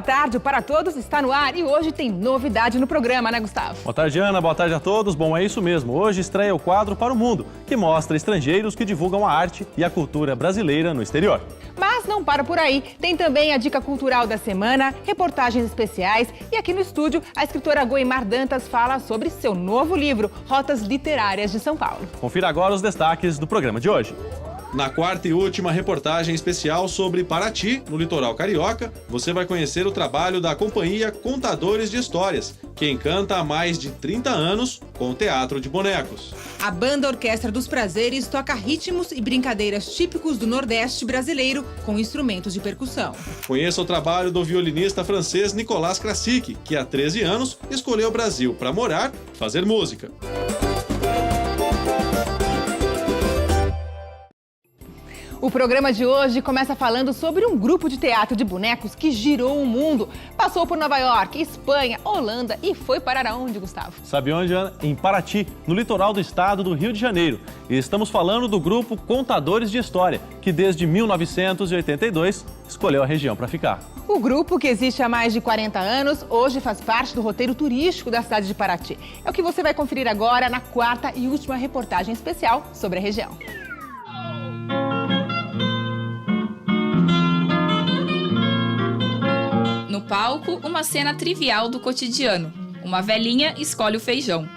tarde para todos, está no ar e hoje tem novidade no programa, né, Gustavo? Boa tarde, Ana, boa tarde a todos. Bom, é isso mesmo, hoje estreia o quadro Para o Mundo, que mostra estrangeiros que divulgam a arte e a cultura brasileira no exterior. Mas não para por aí, tem também a dica cultural da semana, reportagens especiais e aqui no estúdio a escritora Goimar Dantas fala sobre seu novo livro, Rotas Literárias de São Paulo. Confira agora os destaques do programa de hoje. Na quarta e última reportagem especial sobre Paraty, no litoral carioca, você vai conhecer o trabalho da companhia Contadores de Histórias, que encanta há mais de 30 anos com o teatro de bonecos. A banda Orquestra dos Prazeres toca ritmos e brincadeiras típicos do Nordeste brasileiro com instrumentos de percussão. Conheça o trabalho do violinista francês Nicolas Krasik, que há 13 anos escolheu o Brasil para morar e fazer música. O programa de hoje começa falando sobre um grupo de teatro de bonecos que girou o mundo. Passou por Nova York, Espanha, Holanda e foi parar aonde, Gustavo? Sabe onde, Ana? Em Paraty, no litoral do estado do Rio de Janeiro. E estamos falando do grupo Contadores de História, que desde 1982 escolheu a região para ficar. O grupo, que existe há mais de 40 anos, hoje faz parte do roteiro turístico da cidade de Paraty. É o que você vai conferir agora na quarta e última reportagem especial sobre a região. No palco, uma cena trivial do cotidiano. Uma velhinha escolhe o feijão.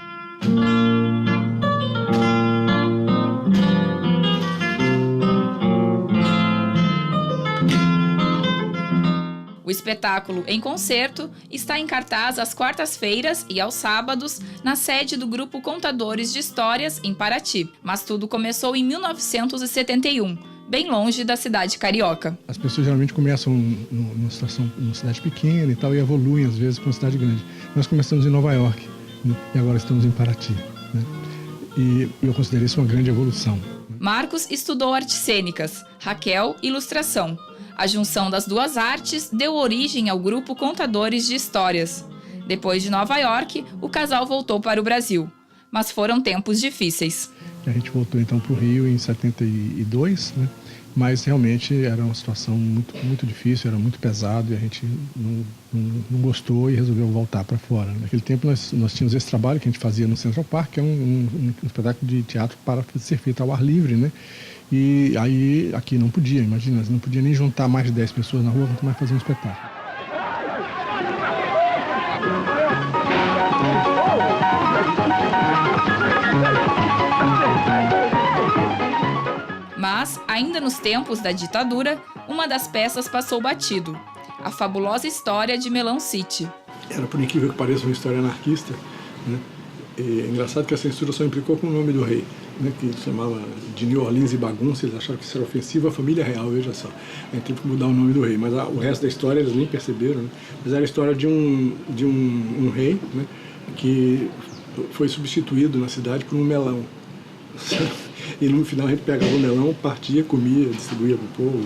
O espetáculo Em Concerto está em cartaz às quartas-feiras e aos sábados na sede do Grupo Contadores de Histórias, em Paraty. Mas tudo começou em 1971. Bem longe da cidade carioca. As pessoas geralmente começam numa cidade pequena e tal, e evoluem às vezes para uma cidade grande. Nós começamos em Nova York, né, e agora estamos em Paraty, né, e eu considero isso uma grande evolução. Marcos estudou artes cênicas, Raquel, ilustração. A junção das duas artes deu origem ao grupo Contadores de Histórias. Depois de Nova York, o casal voltou para o Brasil. Mas foram tempos difíceis. A gente voltou então para o Rio em 72, né? Mas realmente era uma situação muito difícil, era muito pesado e a gente não gostou e resolveu voltar para fora. Naquele tempo nós tínhamos esse trabalho que a gente fazia no Central Park, que é um espetáculo de teatro para ser feito ao ar livre, né? E aí aqui não podia, imagina, não podia nem juntar mais de 10 pessoas na rua, quanto mais fazer um espetáculo. Mas, ainda nos tempos da ditadura, uma das peças passou batido. A fabulosa história de Melão City. Era, por incrível que pareça, uma história anarquista, né? É engraçado que a censura só implicou com o nome do rei, né? Que se chamava de New Orleans e Bagunça. Eles acharam que isso era ofensivo à família real, veja só. A gente teve que mudar o nome do rei, mas o resto da história eles nem perceberam, né? Mas era a história de um rei, né? Que foi substituído na cidade por um melão. E no final a gente pegava o melão, partia, comia, distribuía para o povo.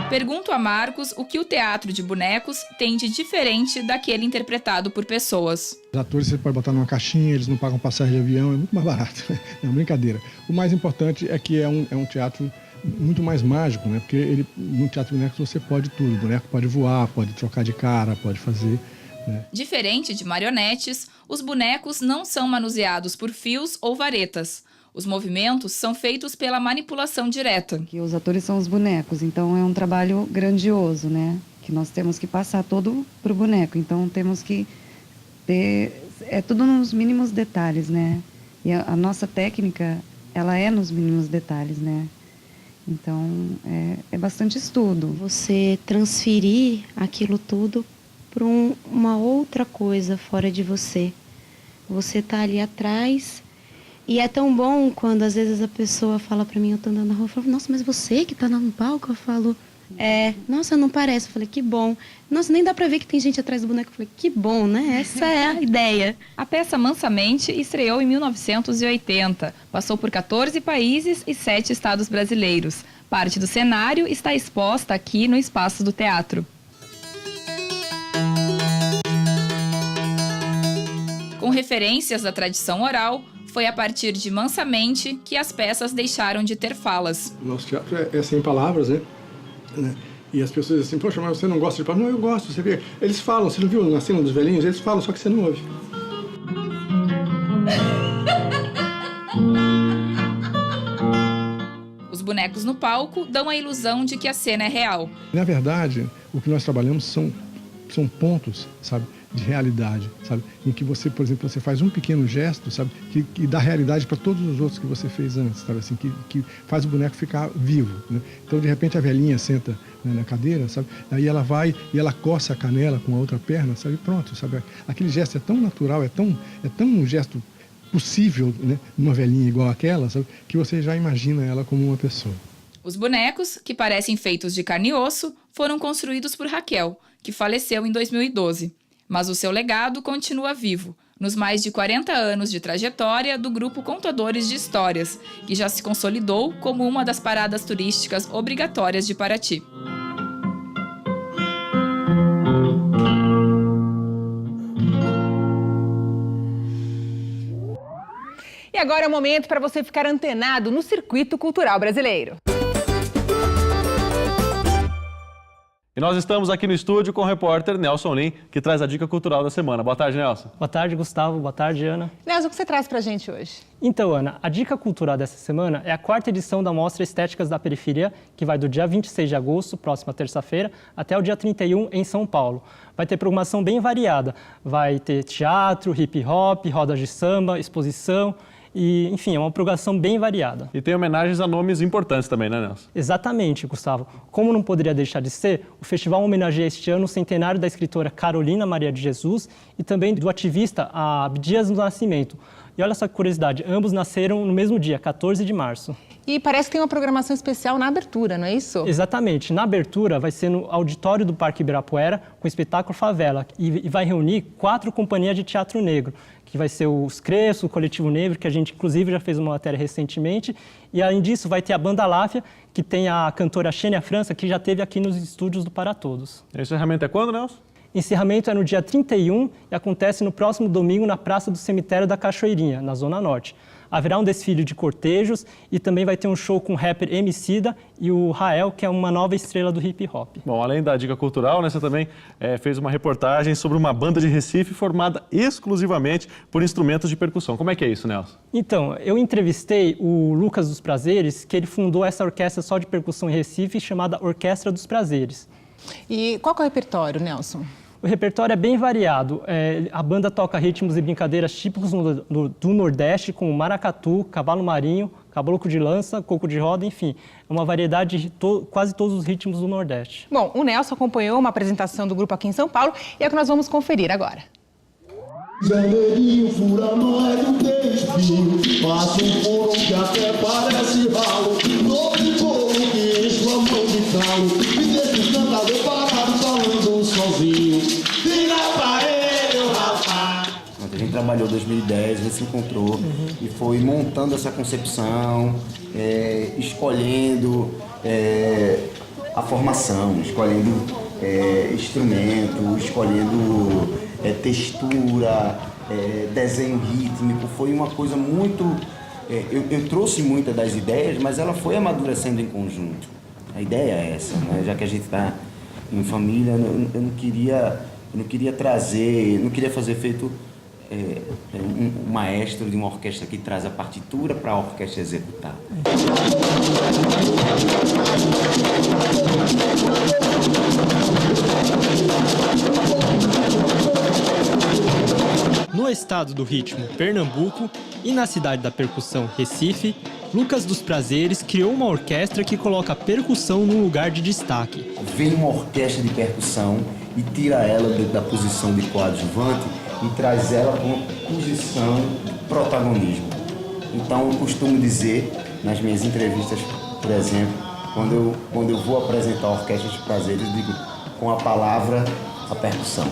Pergunto a Marcos o que o teatro de bonecos tem de diferente daquele interpretado por pessoas. Os atores você pode botar numa caixinha, eles não pagam passagem de avião, é muito mais barato. É uma brincadeira. O mais importante é que é um teatro muito mais mágico, né? Porque no teatro de bonecos você pode tudo. O boneco pode voar, pode trocar de cara, pode fazer... Diferente de marionetes, os bonecos não são manuseados por fios ou varetas. Os movimentos são feitos pela manipulação direta. Os atores são os bonecos, então é um trabalho grandioso, né? Que nós temos que passar todo pro boneco, então temos que ter... É tudo nos mínimos detalhes, né? E a nossa técnica, ela é nos mínimos detalhes, né? Então, é bastante estudo. Você transferir aquilo tudo para uma outra coisa fora de você. Você está ali atrás e é tão bom quando às vezes a pessoa fala para mim, eu tô andando na rua, eu falo, nossa, mas você que está no palco? Eu falo, nossa, não parece. Eu falei, que bom. Nossa, nem dá para ver que tem gente atrás do boneco. Eu falei, que bom, né? Essa é a ideia. A peça Mansamente estreou em 1980. Passou por 14 países e 7 estados brasileiros. Parte do cenário está exposta aqui no espaço do teatro. Com referências da tradição oral, Foi a partir de Mansamente que as peças deixaram de ter falas. O nosso teatro é sem palavras, né? E as pessoas dizem assim, poxa, mas você não gosta de palavras? Não, eu gosto, você vê. Eles falam, você não viu na cena dos velhinhos? Eles falam, só que você não ouve. Os bonecos no palco dão a ilusão de que a cena é real. Na verdade, o que nós trabalhamos são pontos, sabe, de realidade, sabe, em que você, por exemplo, você faz um pequeno gesto, sabe, que dá realidade para todos os outros que você fez antes, sabe, assim, que faz o boneco ficar vivo, né? Então, de repente, a velhinha senta, né, na cadeira, sabe, aí ela vai e ela coça a canela com a outra perna, sabe, pronto, sabe, aquele gesto é tão natural, é tão um gesto possível, né, numa velhinha igual aquela, sabe, que você já imagina ela como uma pessoa. Os bonecos, que parecem feitos de carne e osso, foram construídos por Raquel, que faleceu em 2012. Mas o seu legado continua vivo, nos mais de 40 anos de trajetória do grupo Contadores de Histórias, que já se consolidou como uma das paradas turísticas obrigatórias de Paraty. E agora é o momento para você ficar antenado no circuito cultural brasileiro. E nós estamos aqui no estúdio com o repórter Nelson Lim, que traz a dica cultural da semana. Boa tarde, Nelson. Boa tarde, Gustavo. Boa tarde, Ana. Nelson, o que você traz pra gente hoje? Então, Ana, a dica cultural dessa semana é a 4ª edição da Mostra Estéticas da Periferia, que vai do dia 26 de agosto, próxima terça-feira, até o dia 31 em São Paulo. Vai ter programação bem variada. Vai ter teatro, hip-hop, rodas de samba, exposição. E, enfim, é uma programação bem variada. E tem homenagens a nomes importantes também, né, Nelson? Exatamente, Gustavo. Como não poderia deixar de ser, o festival homenageia este ano o centenário da escritora Carolina Maria de Jesus e também do ativista Abdias do Nascimento. E olha só que curiosidade, ambos nasceram no mesmo dia, 14 de março. E parece que tem uma programação especial na abertura, não é isso? Exatamente. Na abertura vai ser no auditório do Parque Ibirapuera, com o espetáculo Favela, e vai reunir 4 companhias de teatro negro, que vai ser os Crespo, o Coletivo Negro, que a gente inclusive já fez uma matéria recentemente, e além disso vai ter a Banda Láfia, que tem a cantora Xênia França, que já esteve aqui nos estúdios do Para Todos. O encerramento é quando, Nelson? Encerramento é no dia 31 e acontece no próximo domingo na Praça do Cemitério da Cachoeirinha, na Zona Norte. Haverá um desfile de cortejos e também vai ter um show com o rapper Emicida e o Rael, que é uma nova estrela do hip-hop. Bom, além da dica cultural, né, você também fez uma reportagem sobre uma banda de Recife formada exclusivamente por instrumentos de percussão. Como é que é isso, Nelson? Então, eu entrevistei o Lucas dos Prazeres, que ele fundou essa orquestra só de percussão em Recife, chamada Orquestra dos Prazeres. E qual que é o repertório, Nelson? O repertório é bem variado. A banda toca ritmos e brincadeiras típicos do Nordeste, como maracatu, cavalo marinho, caboclo de lança, coco de roda, enfim. É uma variedade de quase todos os ritmos do Nordeste. Bom, o Nelson acompanhou uma apresentação do grupo aqui em São Paulo e é o que nós vamos conferir agora. Zaneirinho fura mais do que espinho, passa um furo que até parece ralo, novo couro que enche a mão de calo, e deixa o cantador parado falando sozinho. Vira pra ele, rapaz! A gente trabalhou em 2010, a gente se encontrou e foi montando essa concepção, escolhendo a formação, escolhendo instrumento, escolhendo textura, desenho rítmico. Foi uma coisa muito... Eu trouxe muitas das ideias, mas ela foi amadurecendo em conjunto. A ideia é essa, né? Já que a gente está em família, eu não queria trazer, não queria fazer feito um maestro de uma orquestra que traz a partitura para a orquestra executar. No estado do ritmo, Pernambuco, e na cidade da percussão, Recife, Lucas dos Prazeres criou uma orquestra que coloca a percussão num lugar de destaque. Vem uma orquestra de percussão e tira ela da posição de coadjuvante e traz ela para uma posição de protagonismo. Então, eu costumo dizer, nas minhas entrevistas, por exemplo, quando eu vou apresentar a Orquestra dos Prazeres, eu digo com a palavra a percussão.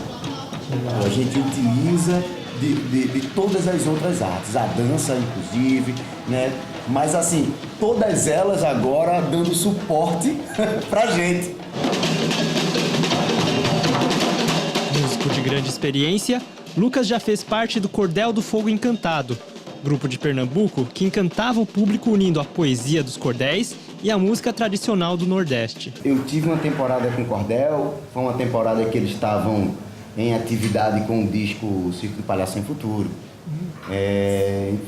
Então, a gente utiliza de todas as outras artes, a dança inclusive, né? Mas assim, todas elas agora dando suporte pra gente. Músico de grande experiência, Lucas já fez parte do Cordel do Fogo Encantado, grupo de Pernambuco que encantava o público unindo a poesia dos cordéis e a música tradicional do Nordeste. Eu tive uma temporada com cordel, foi uma temporada que eles estavam em atividade com o disco Circo do Palhaço Sem Futuro.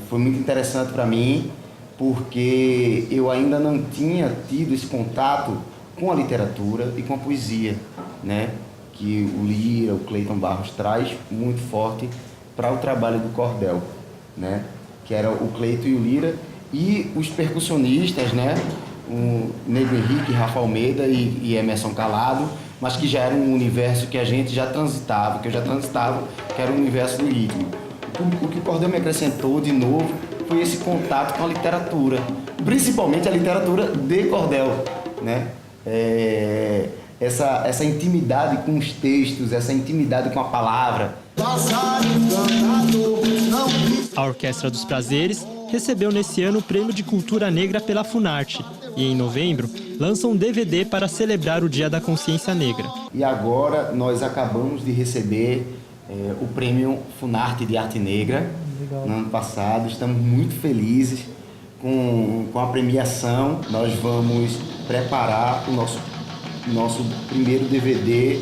Foi muito interessante para mim, porque eu ainda não tinha tido esse contato com a literatura e com a poesia, né? Que o Lira, o Cleiton Barros traz muito forte para o trabalho do cordel, né? Que era o Cleiton e o Lira, e os percussionistas, né? O Nego Henrique, Rafa Almeida e Emerson Calado, mas que já era um universo que a gente já transitava, que eu já transitava, que era o universo do ritmo. O que o cordel me acrescentou de novo foi esse contato com a literatura, principalmente a literatura de cordel, né? Essa intimidade com os textos, essa intimidade com a palavra. A Orquestra dos Prazeres recebeu nesse ano o Prêmio de Cultura Negra pela Funarte e, em novembro, lança um DVD para celebrar o Dia da Consciência Negra. E agora nós acabamos de receber o Prêmio Funarte de Arte Negra. Legal. No ano passado. Estamos muito felizes com a premiação. Nós vamos preparar o nosso primeiro DVD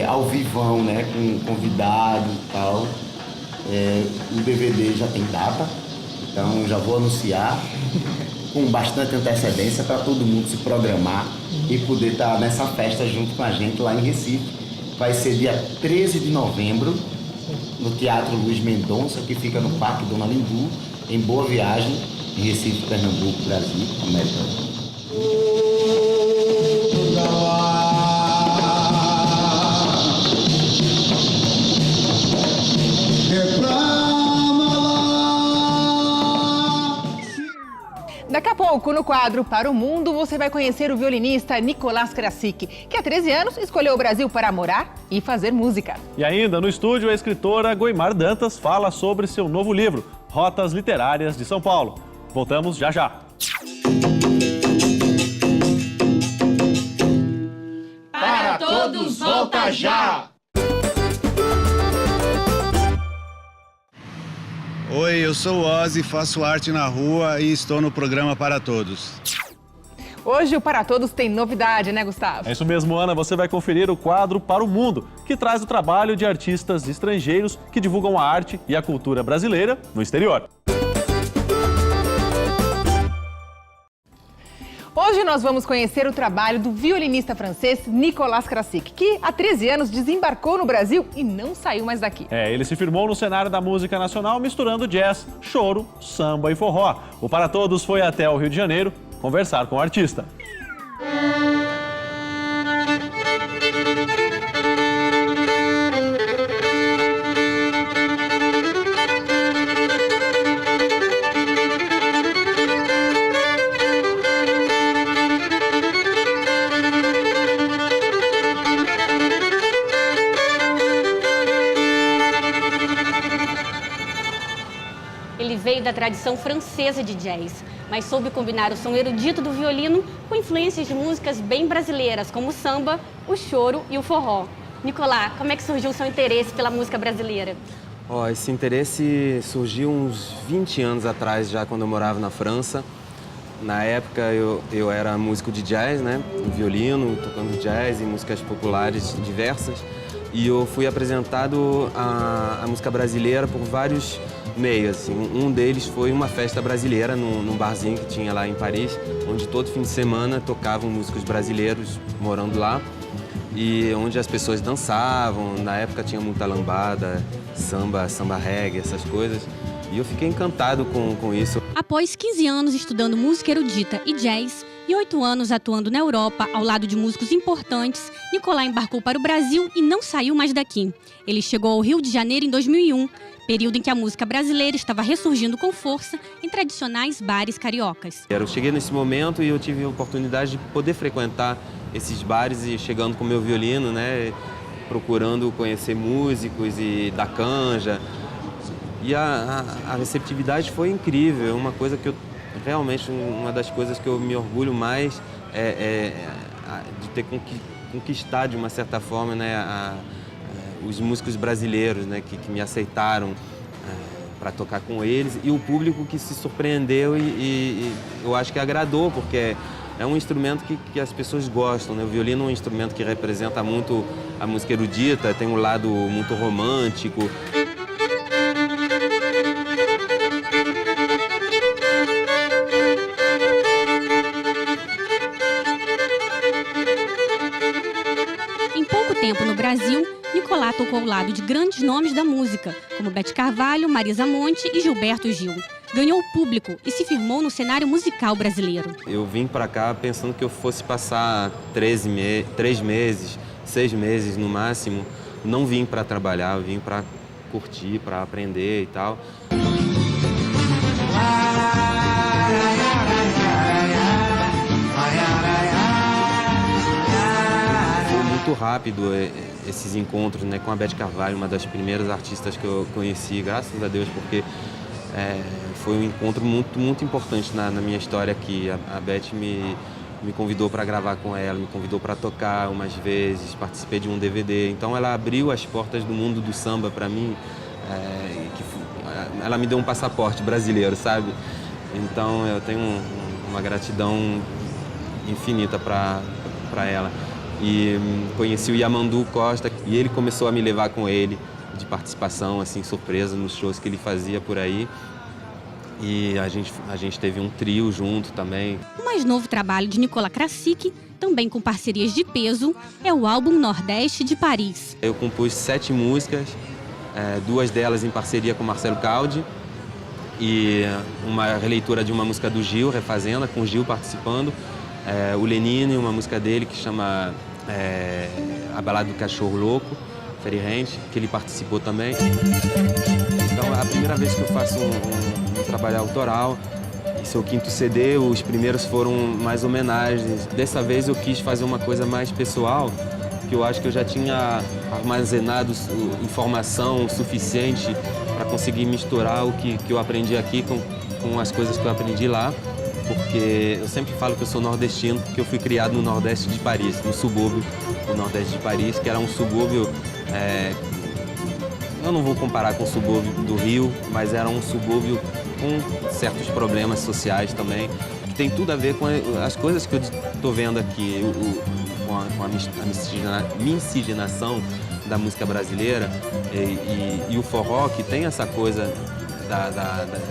ao vivão, né, com convidados e tal. O DVD já tem data, então já vou anunciar com bastante antecedência para todo mundo se programar e poder estar nessa festa junto com a gente lá em Recife. Vai ser dia 13 de novembro, no Teatro Luiz Mendonça, que fica no Parque Dona Lindu, em Boa Viagem, em Recife, Pernambuco, Brasil, América. Daqui a pouco, no quadro Para o Mundo, você vai conhecer o violinista Nicolás Krasik, que há 13 anos escolheu o Brasil para morar e fazer música. E ainda no estúdio, a escritora Goimar Dantas fala sobre seu novo livro, Rotas Literárias de São Paulo. Voltamos já já. Para Todos volta já! Oi, eu sou o Ozzy, faço arte na rua e estou no programa Para Todos. Hoje o Para Todos tem novidade, né, Gustavo? É isso mesmo, Ana. Você vai conferir o quadro Para o Mundo, que traz o trabalho de artistas estrangeiros que divulgam a arte e a cultura brasileira no exterior. Hoje nós vamos conhecer o trabalho do violinista francês Nicolás Krasik, que há 13 anos desembarcou no Brasil e não saiu mais daqui. Ele se firmou no cenário da música nacional misturando jazz, choro, samba e forró. O Para Todos foi até o Rio de Janeiro conversar com o artista. Ele veio da tradição francesa de jazz, mas soube combinar o som erudito do violino com influências de músicas bem brasileiras, como o samba, o choro e o forró. Nicolás, como é que surgiu o seu interesse pela música brasileira? Esse interesse surgiu uns 20 anos atrás, já quando eu morava na França. Na época eu era músico de jazz, né? Violino, tocando jazz e músicas populares diversas. E eu fui apresentado à música brasileira por vários meios. Assim. Um deles foi uma festa brasileira num barzinho que tinha lá em Paris, onde todo fim de semana tocavam músicos brasileiros morando lá e onde as pessoas dançavam. Na época tinha muita lambada, samba reggae, essas coisas. E eu fiquei encantado com isso. Após 15 anos estudando música erudita e jazz e 8 anos atuando na Europa ao lado de músicos importantes, Nicolás embarcou para o Brasil e não saiu mais daqui. Ele chegou ao Rio de Janeiro em 2001, período em que a música brasileira estava ressurgindo com força em tradicionais bares cariocas. Eu cheguei nesse momento e eu tive a oportunidade de poder frequentar esses bares e chegando com meu violino, né, procurando conhecer músicos e dar canja. E a receptividade foi incrível, uma coisa que eu realmente, uma das coisas que eu me orgulho mais é de ter conquistado de uma certa forma, né, os músicos brasileiros, né, que me aceitaram tocar com eles, e o público que se surpreendeu e eu acho que agradou, porque é um instrumento que as pessoas gostam, né? O violino é um instrumento que representa muito a música erudita, tem um lado muito romântico. Em pouco tempo no Brasil, Nicolás tocou ao lado de grandes nomes da música, como Beth Carvalho, Marisa Monte e Gilberto Gil. Ganhou o público e se firmou no cenário musical brasileiro. Eu vim para cá pensando que eu fosse passar 3 meses, 6 meses no máximo. Não vim para trabalhar, eu vim para curtir, para aprender e tal. Foi muito rápido esses encontros, né, com a Beth Carvalho, uma das primeiras artistas que eu conheci, graças a Deus, porque foi um encontro muito importante na minha história aqui. A Beth me convidou para gravar com ela, me convidou para tocar umas vezes, participei de um DVD. Então ela abriu as portas do mundo do samba para mim, ela me deu um passaporte brasileiro, sabe? Então eu tenho uma gratidão infinita para ela. E conheci o Yamandu Costa e ele começou a me levar com ele de participação, assim, surpresa nos shows que ele fazia por aí. E a gente teve um trio junto também. O mais novo trabalho de Nicolás Krasik, também com parcerias de peso, é o álbum Nordeste de Paris. Eu compus 7 músicas, 2 delas em parceria com Marcelo Caldi e uma releitura de uma música do Gil, Refazenda, com o Gil participando. O Lenine, uma música dele que chama A Balada do Cachorro Louco, Ferrirrente, que ele participou também. Então é a primeira vez que eu faço um trabalho autoral. Esse é o 5º CD, os primeiros foram mais homenagens. Dessa vez eu quis fazer uma coisa mais pessoal, que eu acho que eu já tinha armazenado informação suficiente para conseguir misturar o que eu aprendi aqui com as coisas que eu aprendi lá. Porque eu sempre falo que eu sou nordestino, porque eu fui criado no Nordeste de Paris, no subúrbio do Nordeste de Paris, que era um subúrbio, eu não vou comparar com o subúrbio do Rio, mas era um subúrbio com certos problemas sociais também, que tem tudo a ver com as coisas que eu estou vendo aqui, com a miscigenação da música brasileira e o forró, que tem essa coisa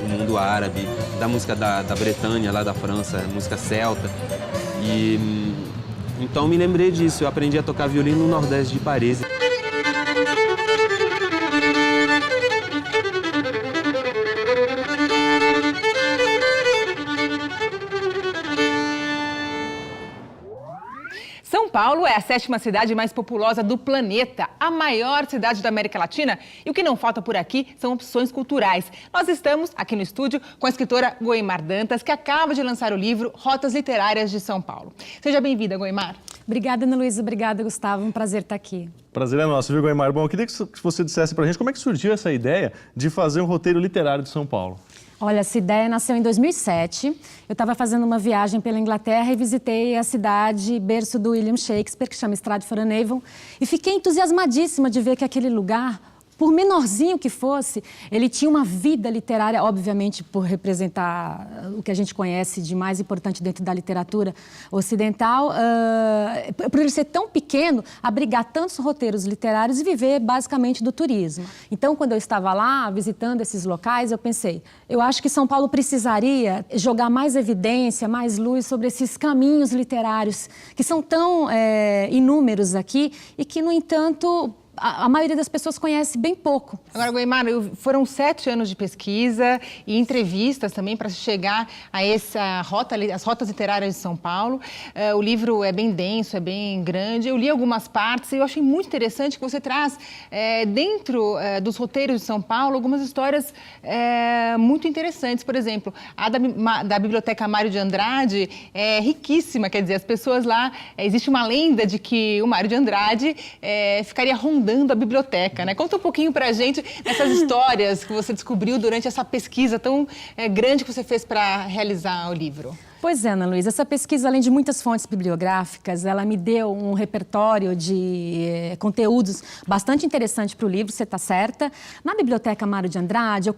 do mundo árabe, da música da Bretanha, lá da França, música celta. E então me lembrei disso, eu aprendi a tocar violino no Nordeste de Paris. São Paulo é a 7ª cidade mais populosa do planeta, a maior cidade da América Latina, e o que não falta por aqui são opções culturais. Nós estamos aqui no estúdio com a escritora Goimar Dantas, que acaba de lançar o livro Rotas Literárias de São Paulo. Seja bem-vinda, Goimar. Obrigada, Ana Luísa. Obrigada, Gustavo. Um prazer estar aqui. Prazer é nosso, viu, Goimar? Bom, eu queria que você dissesse pra gente como é que surgiu essa ideia de fazer um roteiro literário de São Paulo. Olha, essa ideia nasceu em 2007. Eu estava fazendo uma viagem pela Inglaterra e visitei a cidade berço do William Shakespeare, que chama Stratford-on-Avon, e fiquei entusiasmadíssima de ver que aquele lugar, por menorzinho que fosse, ele tinha uma vida literária, obviamente por representar o que a gente conhece de mais importante dentro da literatura ocidental, por ele ser tão pequeno, abrigar tantos roteiros literários e viver basicamente do turismo. Então, quando eu estava lá visitando esses locais, eu pensei, eu acho que São Paulo precisaria jogar mais evidência, mais luz sobre esses caminhos literários que são tão inúmeros aqui e que, no entanto, a maioria das pessoas conhece bem pouco. Agora, Goimar, foram 7 anos de pesquisa e entrevistas também para chegar a as rotas literárias de São Paulo. O livro é bem denso, é bem grande. Eu li algumas partes e eu achei muito interessante que você traz dentro dos roteiros de São Paulo algumas histórias muito interessantes. Por exemplo, a da Biblioteca Mário de Andrade é riquíssima, quer dizer, as pessoas lá... existe uma lenda de que o Mário de Andrade ficaria rondando a biblioteca, né? Conta um pouquinho pra gente dessas histórias que você descobriu durante essa pesquisa tão grande que você fez para realizar o livro. Pois é, Ana Luísa, essa pesquisa, além de muitas fontes bibliográficas, ela me deu um repertório de conteúdos bastante interessante para o livro, você está certa. Na Biblioteca Mário de Andrade, eu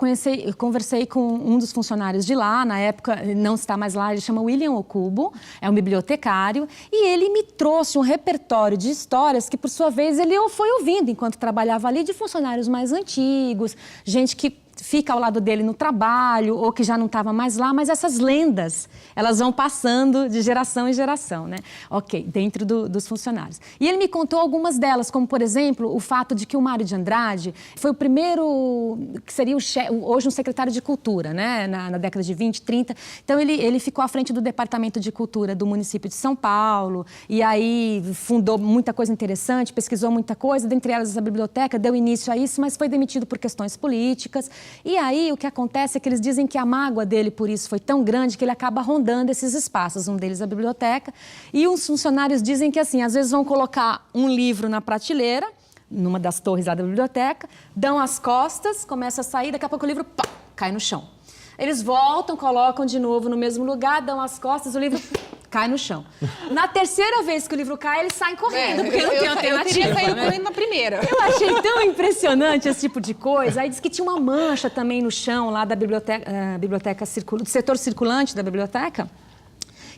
conversei com um dos funcionários de lá, na época não está mais lá, ele chama William Okubo, é um bibliotecário, e ele me trouxe um repertório de histórias que, por sua vez, ele foi ouvindo enquanto trabalhava ali, de funcionários mais antigos, gente que fica ao lado dele no trabalho ou que já não estava mais lá, mas essas lendas, elas vão passando de geração em geração, né? Ok, dentro dos funcionários. E ele me contou algumas delas, como, por exemplo, o fato de que o Mário de Andrade foi o primeiro, que seria hoje um secretário de Cultura, né? Na década de 20, 30. Então, ele ficou à frente do Departamento de Cultura do município de São Paulo, e aí fundou muita coisa interessante, pesquisou muita coisa, dentre elas a biblioteca, deu início a isso, mas foi demitido por questões políticas. E aí, o que acontece é que eles dizem que a mágoa dele por isso foi tão grande que ele acaba rondando esses espaços, um deles a biblioteca. E os funcionários dizem que, assim, às vezes vão colocar um livro na prateleira, numa das torres lá da biblioteca, dão as costas, começa a sair, daqui a pouco o livro pá, cai no chão. Eles voltam, colocam de novo no mesmo lugar, dão as costas, o livro cai no chão. Na terceira vez que o livro cai, eles saem correndo, porque não tem alternativa. Eu teria saído correndo na primeira. Eu achei tão impressionante esse tipo de coisa. Aí diz que tinha uma mancha também no chão lá da biblioteca do setor circulante da biblioteca.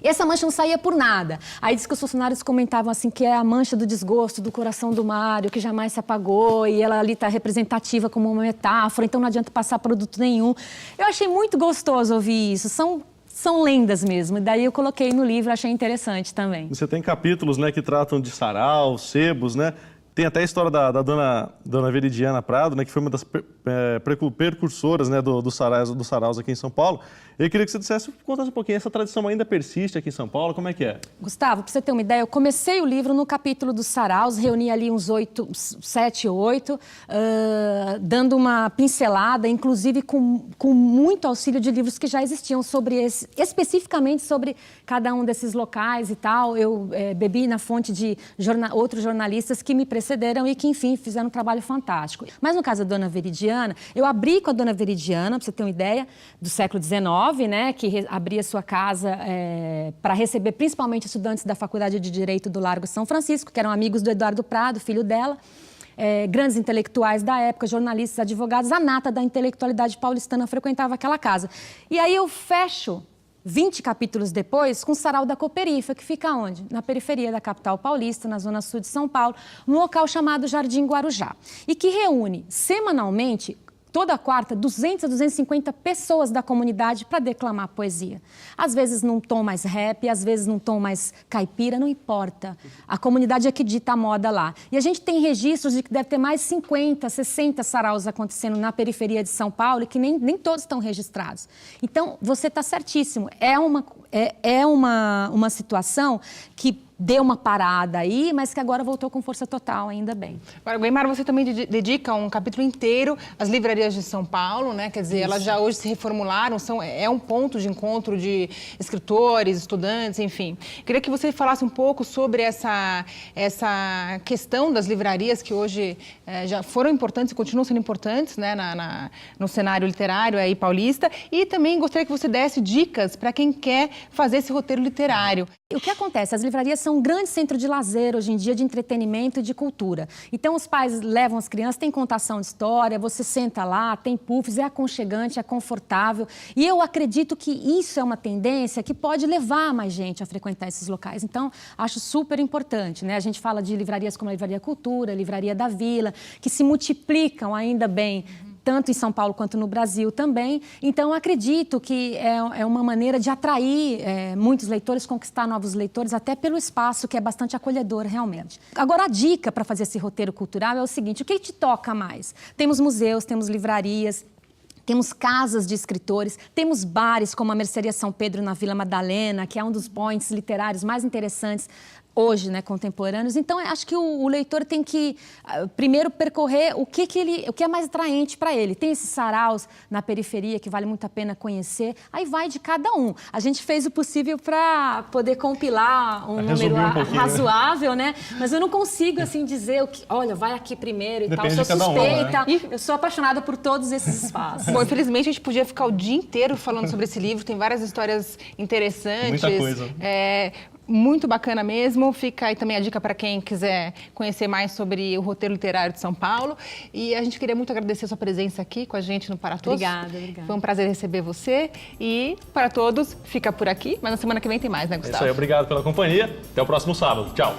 E essa mancha não saía por nada. Aí diz que os funcionários comentavam assim que é a mancha do desgosto do coração do Mário, que jamais se apagou, e ela ali está representativa como uma metáfora, então não adianta passar produto nenhum. Eu achei muito gostoso ouvir isso. São lendas mesmo. Daí eu coloquei no livro, achei interessante também. Você tem capítulos, né, que tratam de sarau, sebos, né? Tem até a história da dona Veridiana Prado, né, que foi uma das precursoras, né, dos saraus aqui em São Paulo. Eu queria que você contasse um pouquinho, essa tradição ainda persiste aqui em São Paulo, como é que é? Gustavo, para você ter uma ideia, eu comecei o livro no capítulo dos saraus, reuni ali uns 7 ou 8, dando uma pincelada, inclusive com muito auxílio de livros que já existiam especificamente sobre cada um desses locais e tal. Eu bebi na fonte de outros jornalistas que me precederam e que, enfim, fizeram um trabalho fantástico. Mas no caso da dona Veridiana, eu abri com a dona Veridiana, para você ter uma ideia, do século XIX, né, que abria sua casa para receber principalmente estudantes da Faculdade de Direito do Largo São Francisco, que eram amigos do Eduardo Prado, filho dela, grandes intelectuais da época, jornalistas, advogados, a nata da intelectualidade paulistana frequentava aquela casa. E aí eu fecho 20 capítulos depois, com o Sarau da Cooperifa, que fica onde? Na periferia da capital paulista, na zona sul de São Paulo, num local chamado Jardim Guarujá, e que reúne semanalmente, toda quarta, 200 a 250 pessoas da comunidade para declamar poesia. Às vezes num tom mais rap, às vezes num tom mais caipira, não importa. A comunidade é que dita a moda lá. E a gente tem registros de que deve ter mais 50, 60 saraus acontecendo na periferia de São Paulo e que nem todos estão registrados. Então, você está certíssimo. É uma situação que deu uma parada aí, mas que agora voltou com força total, ainda bem. Agora, Guaimara, você também dedica um capítulo inteiro às livrarias de São Paulo, né? Quer dizer, elas já hoje se reformularam, é um ponto de encontro de escritores, estudantes, enfim. Queria que você falasse um pouco sobre essa questão das livrarias que hoje já foram importantes e continuam sendo importantes, né, no cenário literário aí paulista, e também gostaria que você desse dicas para quem quer fazer esse roteiro literário. O que acontece? As livrarias são um grande centro de lazer hoje em dia, de entretenimento e de cultura. Então, os pais levam as crianças, tem contação de história, você senta lá, tem puffs, é aconchegante, é confortável. E eu acredito que isso é uma tendência que pode levar mais gente a frequentar esses locais. Então, acho super importante, né? A gente fala de livrarias como a Livraria Cultura, a Livraria da Vila, que se multiplicam ainda bem, tanto em São Paulo quanto no Brasil também. Então, acredito que é uma maneira de atrair muitos leitores, conquistar novos leitores, até pelo espaço, que é bastante acolhedor, realmente. Agora, a dica para fazer esse roteiro cultural é o seguinte: o que te toca mais? Temos museus, temos livrarias, temos casas de escritores, temos bares como a Mercearia São Pedro, na Vila Madalena, que é um dos points literários mais interessantes hoje, né, contemporâneos. Então, eu acho que o leitor tem que, primeiro, percorrer o que é mais atraente para ele. Tem esses saraus na periferia que vale muito a pena conhecer. Aí vai de cada um. A gente fez o possível para poder compilar um número razoável, né? Mas eu não consigo, assim, dizer o que, olha, vai aqui primeiro e Depende tal. Eu sou suspeita. né? Eu sou apaixonada por todos esses espaços. Bom, infelizmente a gente podia ficar o dia inteiro falando sobre esse livro. Tem várias histórias interessantes. Muita coisa. Muito bacana mesmo. Fica aí também a dica para quem quiser conhecer mais sobre o roteiro literário de São Paulo. E a gente queria muito agradecer a sua presença aqui com a gente no Para Todos. Obrigada. Foi um prazer receber você. E para todos, fica por aqui. Mas na semana que vem tem mais, né, Gustavo? É isso aí, obrigado pela companhia. Até o próximo sábado. Tchau.